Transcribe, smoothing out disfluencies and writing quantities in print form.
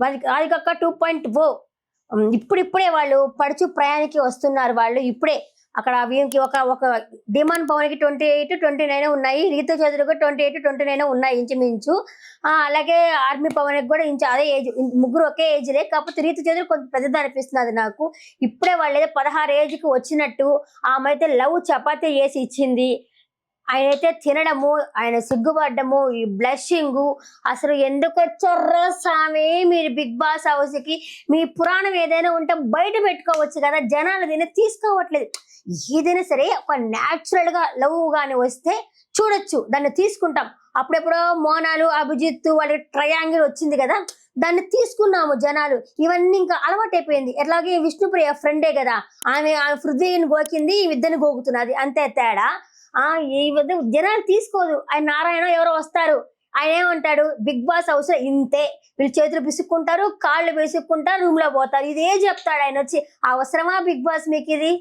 రాధికక్క 2.0 ఇప్పుడిప్పుడే వాళ్ళు పడుచు ప్రయాణికి వస్తున్నారు. వాళ్ళు ఇప్పుడే అక్కడ వీనికి ఒక డిమాండ్ పవన్కి 28, 29 ఉన్నాయి. రీతు చౌదరికి 28, 29 ఉన్నాయి ఇంచుమించు. అలాగే ఆర్మీ పవన్కి కూడా అదే ఏజ్, ముగ్గురు ఒకే ఏజ్లే. కాకపోతే రీతు చౌదరి కొంచెం పెద్దది అనిపిస్తున్నది నాకు. ఇప్పుడే వాళ్ళు ఏదో 16 ఏజ్కి వచ్చినట్టు ఆమె అయితే లవ్ చపాతీ చేసి ఇచ్చింది. ఆయనైతే తినడము, ఆయన సిగ్గుపడ్డము, ఈ బ్లషింగ్, అసలు ఎందుకు వచ్చారో స్వామి మీరు బిగ్ బాస్ హౌస్ కి? మీ పురాణం ఏదైనా ఉంటే బయట పెట్టుకోవచ్చు కదా, జనాలు దీన్ని తీసుకోవట్లేదు. ఏదైనా సరే ఒక న్యాచురల్ గా లవ్ గాని వస్తే చూడొచ్చు, దాన్ని తీసుకుంటాం. అప్పుడెప్పుడో మోనాలు, అభిజిత్ వాళ్ళకి ట్రయాంగిల్ వచ్చింది కదా, దాన్ని తీసుకున్నాము జనాలు. ఇవన్నీ ఇంకా అలవాటైపోయింది. ఎట్లాగే విష్ణుప్రియ ఫ్రెండే కదా, ఆమె పృథ్వీని గోకింది, ఈ విద్యను గోకుతున్నది, అంతే తేడా. ఈ జనాలు తీసుకోదు. ఆయన నారాయణ ఎవరో వస్తారు, ఆయన ఏమంటాడు, బిగ్ బాస్ హౌస్ ఇంతే, వీళ్ళు చేతులు పిసుక్కుంటారు, కాళ్ళు పిసుక్కుంటారు, రూమ్ లో పోతారు, ఇదే చెప్తాడు ఆయన వచ్చి. అవసరమా బిగ్ బాస్ మీకు ఇది?